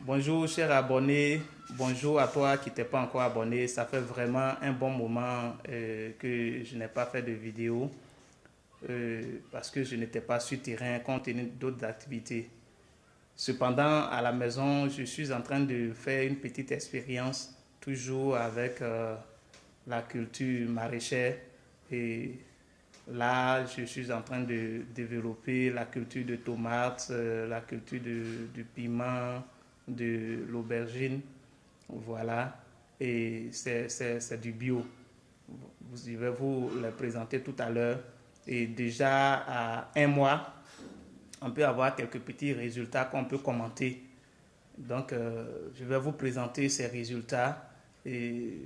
Bonjour chers abonnés, bonjour à toi qui t'es pas encore abonné. Ça fait vraiment un bon moment que je n'ai pas fait de vidéo parce que je n'étais pas sur terrain compte tenu d'autres activités. Cependant, à la maison, je suis en train de faire une petite expérience toujours avec la culture maraîchère et là, je suis en train de développer la culture de tomates, la culture du piment, de l'aubergine. Voilà. Et c'est du bio. Je vais vous le présenter tout à l'heure. Et déjà à un mois, on peut avoir quelques petits résultats qu'on peut commenter. Donc, je vais vous présenter ces résultats et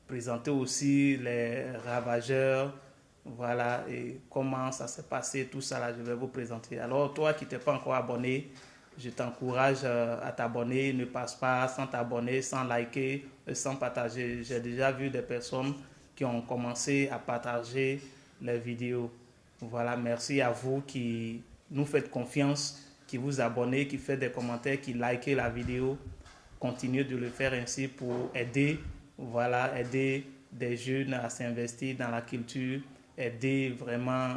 présenter aussi les ravageurs. Voilà, et comment ça s'est passé, tout ça là, je vais vous présenter. Alors, toi qui t'es pas encore abonné, je t'encourage à t'abonner. Ne passe pas sans t'abonner, sans liker, sans partager. J'ai déjà vu des personnes qui ont commencé à partager les vidéos. Voilà, merci à vous qui nous faites confiance, qui vous abonnez, qui faites des commentaires, qui likez la vidéo. Continuez de le faire ainsi pour aider, voilà, aider des jeunes à s'investir dans la culture, aider vraiment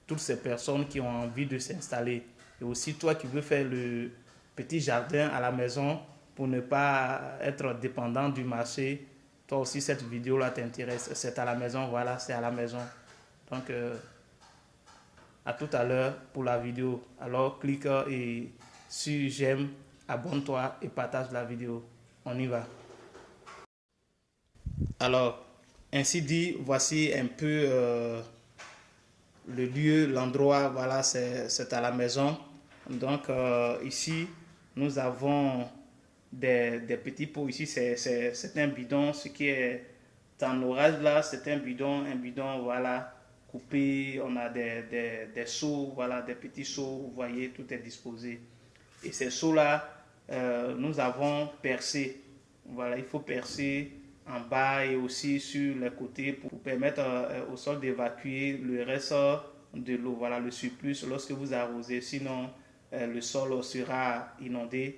toutes ces personnes qui ont envie de s'installer. Et aussi toi qui veux faire le petit jardin à la maison pour ne pas être dépendant du marché, toi aussi cette vidéo-là t'intéresse. C'est à la maison, voilà, c'est à la maison. Donc, à tout à l'heure pour la vidéo. Alors, clique et sur j'aime, abonne-toi et partage la vidéo. On y va. Alors, ainsi dit, voici un peu le lieu, l'endroit, voilà, c'est à la maison. Donc, ici, nous avons des petits pots. Ici, c'est un bidon. Ce qui est en orage là, c'est un bidon, voilà, coupé. On a des seaux, voilà, des petits seaux. Vous voyez, tout est disposé. Et ces seaux-là, nous avons percé. Voilà, il faut percer en bas et aussi sur les côtés pour permettre au sol d'évacuer le reste de l'eau. Voilà, le surplus lorsque vous arrosez. Sinon, le sol sera inondé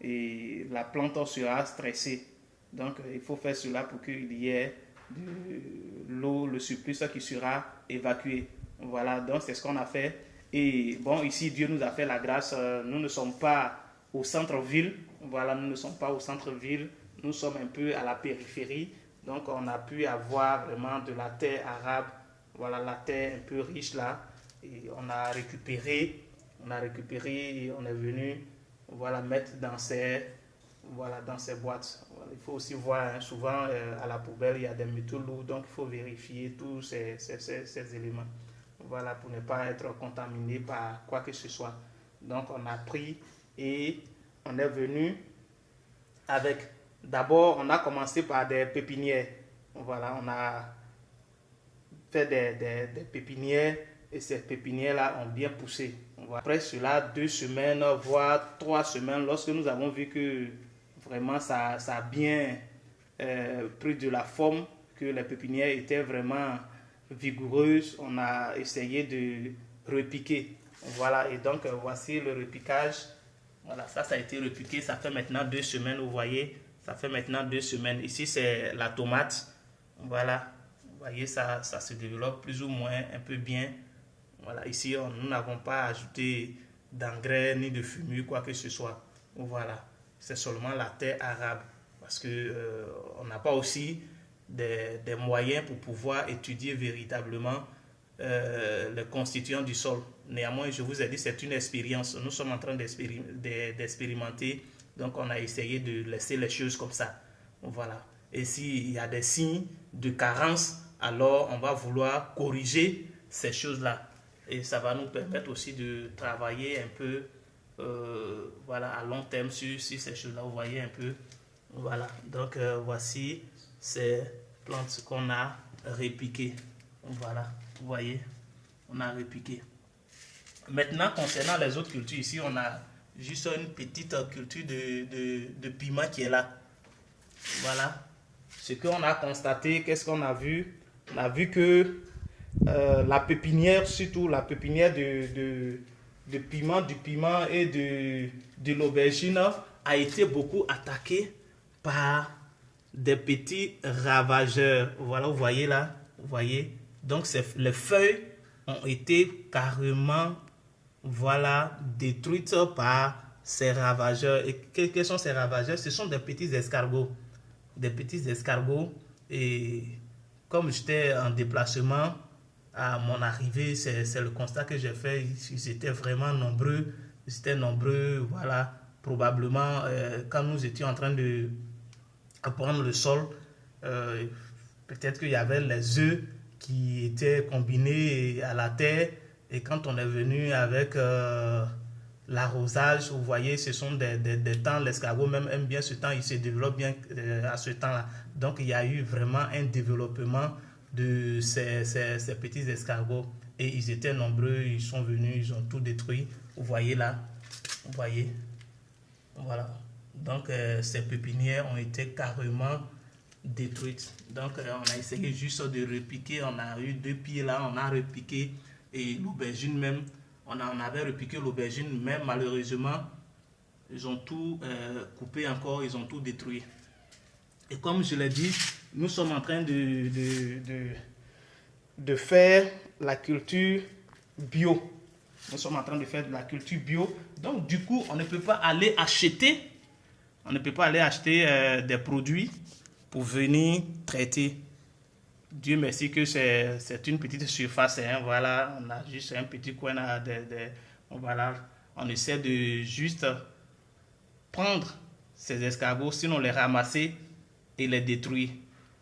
et la plante sera stressée. Donc, il faut faire cela pour qu'il y ait de l'eau, le surplus qui sera évacué. Voilà, donc c'est ce qu'on a fait. Et bon, ici, Dieu nous a fait la grâce. Nous ne sommes pas au centre-ville. Voilà, nous ne sommes pas au centre-ville. Nous sommes un peu à la périphérie. Donc, on a pu avoir vraiment de la terre arabe. Voilà, la terre un peu riche là. Et on a récupéré et on est venu, voilà, mettre dans ces boîtes. Voilà, il faut aussi voir, hein, souvent à la poubelle, il y a des métaux lourds. Donc, il faut vérifier tous ces éléments. Voilà, pour ne pas être contaminé par quoi que ce soit. Donc, on a pris et on est venu avec. D'abord, on a commencé par des pépinières. Voilà, on a fait des pépinières et ces pépinières-là ont bien poussé. Après cela, 2 semaines, voire 3 semaines, lorsque nous avons vu que vraiment ça a bien pris de la forme, que les pépinières étaient vraiment vigoureuses, on a essayé de repiquer. Voilà, et donc voici le repiquage. Voilà, ça a été repiqué, ça fait maintenant 2 semaines, vous voyez, ça fait maintenant 2 semaines. Ici, c'est la tomate. Voilà, vous voyez, ça se développe plus ou moins un peu bien. Voilà, ici, nous n'avons pas ajouté d'engrais ni de fumure, quoi que ce soit. Voilà, c'est seulement la terre arabe. Parce que on n'a pas aussi des moyens pour pouvoir étudier véritablement les constituants du sol. Néanmoins, je vous ai dit, c'est une expérience. Nous sommes en train d'expérimenter. Donc, on a essayé de laisser les choses comme ça. Voilà. Et s'il y a des signes de carence, alors on va vouloir corriger ces choses-là. Et ça va nous permettre aussi de travailler un peu voilà, à long terme sur ces choses-là. Vous voyez un peu. Voilà. Donc, voici ces plantes qu'on a repiquées. Voilà. Vous voyez, on a repiqué. Maintenant, concernant les autres cultures, ici, on a juste une petite culture de piment qui est là. Voilà. Ce qu'on a constaté, qu'est-ce qu'on a vu? On a vu que la pépinière, surtout la pépinière de du piment et de l'aubergine a été beaucoup attaqué par des petits ravageurs. Voilà, vous voyez là, vous voyez. Donc les feuilles ont été carrément, voilà, détruites par ces ravageurs. Et quels sont ces ravageurs? Ce sont des petits escargots. Des petits escargots. Et comme j'étais en déplacement, à mon arrivée, c'est le constat que j'ai fait. Ils étaient vraiment nombreux. Ils étaient nombreux, voilà. Probablement, quand nous étions en train de prendre le sol, peut-être qu'il y avait les œufs qui étaient combinés à la terre. Et quand on est venu avec l'arrosage, vous voyez, ce sont des temps, l'escargot même aime bien ce temps, il se développe bien à ce temps-là. Donc, il y a eu vraiment un développement de ces petits escargots. Et ils étaient nombreux, ils sont venus, ils ont tout détruit. Vous voyez là, vous voyez, voilà. Donc, ces pépinières ont été carrément détruites. Donc, on a essayé juste de repiquer. On a eu 2 pieds là, on a repiqué. Et l'aubergine même, on avait repiqué l'aubergine, mais malheureusement, ils ont tout coupé encore, ils ont tout détruit. Et comme je l'ai dit, nous sommes en train de faire la culture bio. Nous sommes en train de faire de la culture bio. Donc, du coup, on ne peut pas aller acheter, des produits pour venir traiter. Dieu merci que c'est une petite surface. Hein, voilà, on a juste un petit coin. Voilà, on essaie de juste prendre ces escargots, sinon les ramasser et les détruire.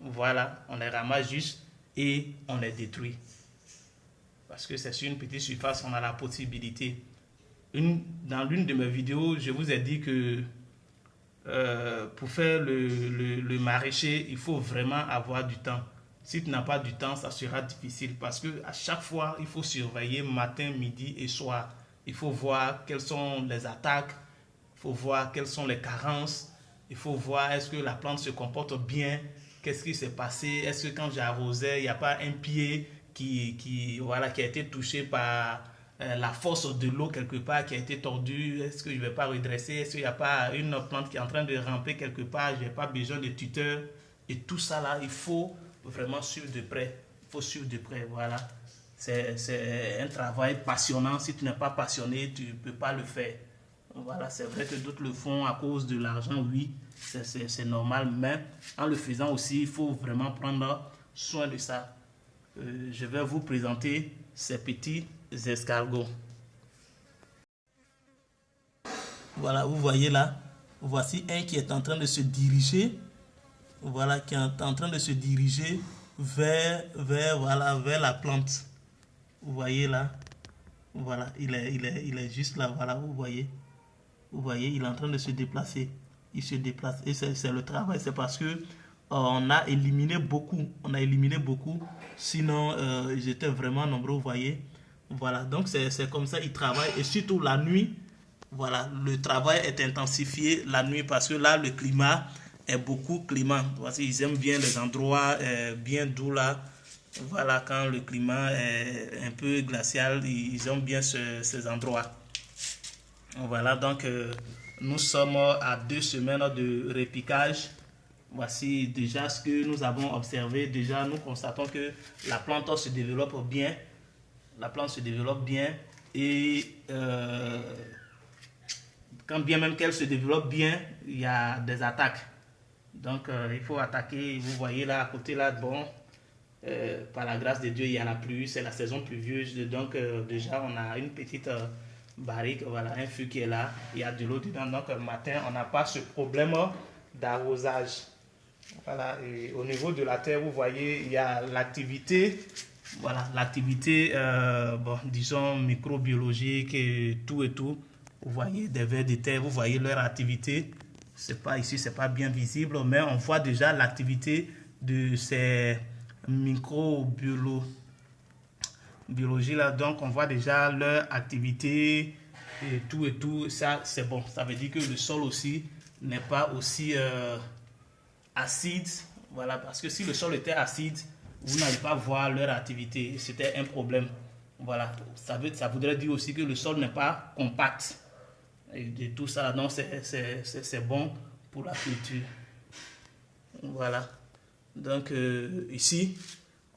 Voilà, on les ramasse juste et on les détruit. Parce que c'est sur une petite surface, on a la possibilité. Dans l'une de mes vidéos, je vous ai dit que pour faire le maraîcher, il faut vraiment avoir du temps. Si tu n'as pas du temps, ça sera difficile parce que à chaque fois, il faut surveiller matin, midi et soir. Il faut voir quelles sont les attaques, il faut voir quelles sont les carences, il faut voir est-ce que la plante se comporte bien, qu'est-ce qui s'est passé, est-ce que quand j'arrosais, il n'y a pas un pied qui a été touché par la force de l'eau quelque part, qui a été tordue, est-ce que je ne vais pas redresser, est-ce qu'il n'y a pas une plante qui est en train de ramper quelque part, je n'ai pas besoin de tuteur. Et tout ça là, il faut vraiment suivre de près. Il faut suivre de près, voilà. C'est un travail passionnant. Si tu n'es pas passionné, tu ne peux pas le faire. Voilà, c'est vrai que d'autres le font à cause de l'argent, oui, c'est normal. Mais en le faisant aussi, il faut vraiment prendre soin de ça. Je vais vous présenter ces petits escargots. Voilà, vous voyez là, voici un qui est en train de se diriger. Voilà, qui est en train de se diriger vers la plante. Vous voyez là, voilà, il est juste là, voilà, vous voyez, il est en train de se déplacer. Il se déplace et c'est le travail, c'est parce que on a éliminé beaucoup, sinon ils étaient vraiment nombreux, vous voyez. Voilà, donc c'est comme ça, ils travaillent et surtout la nuit, voilà, le travail est intensifié la nuit parce que là, le climat est beaucoup clément. Voici, ils aiment bien les endroits bien doux là. Voilà, quand le climat est un peu glacial, ils aiment bien ces endroits. Voilà, donc nous sommes à 2 semaines de repiquage. Voici déjà ce que nous avons observé. Déjà, nous constatons que la plante se développe bien. La plante se développe bien et quand bien même qu'elle se développe bien, il y a des attaques. Donc, il faut attaquer. Vous voyez là, à côté là, bon, par la grâce de Dieu, il y a la pluie. C'est la saison pluvieuse. Donc, déjà, on a une petite barrique, voilà, un fût qui est là. Il y a de l'eau dedans. Donc, le matin, on n'a pas ce problème d'arrosage. Voilà, et au niveau de la terre, vous voyez, il y a l'activité. Voilà, l'activité, bon, disons, microbiologique et tout et tout. Vous voyez des vers de terre, vous voyez leur activité. C'est pas ici, c'est pas bien visible, mais on voit déjà l'activité de ces microbiologie là. Donc, on voit déjà leur activité et tout. Ça, c'est bon. Ça veut dire que le sol aussi n'est pas aussi acide. Voilà, parce que si le sol était acide, vous n'allez pas voir leur activité. C'était un problème. Voilà, ça voudrait dire aussi que le sol n'est pas compact. Et de tout ça, donc c'est bon pour la culture. Voilà. Donc ici,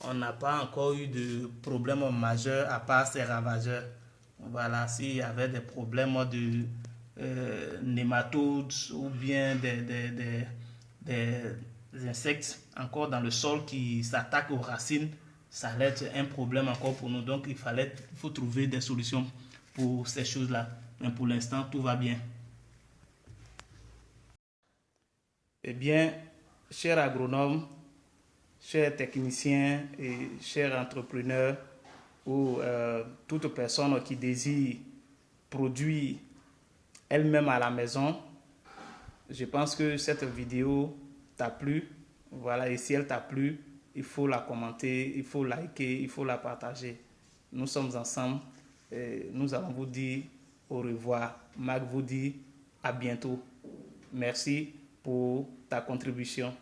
on n'a pas encore eu de problème majeur à part ces ravageurs. Voilà, s'il y avait des problèmes de nématodes ou bien des insectes encore dans le sol qui s'attaquent aux racines, ça allait être un problème encore pour nous. Donc il faut trouver des solutions pour ces choses-là. Mais pour l'instant, tout va bien. Eh bien, chers agronomes, chers techniciens et chers entrepreneurs ou toute personne qui désire produire elle-même à la maison, je pense que cette vidéo t'a plu. Voilà, et si elle t'a plu, il faut la commenter, il faut liker, il faut la partager. Nous sommes ensemble et nous allons vous dire au revoir. Marc vous dit à bientôt. Merci pour ta contribution.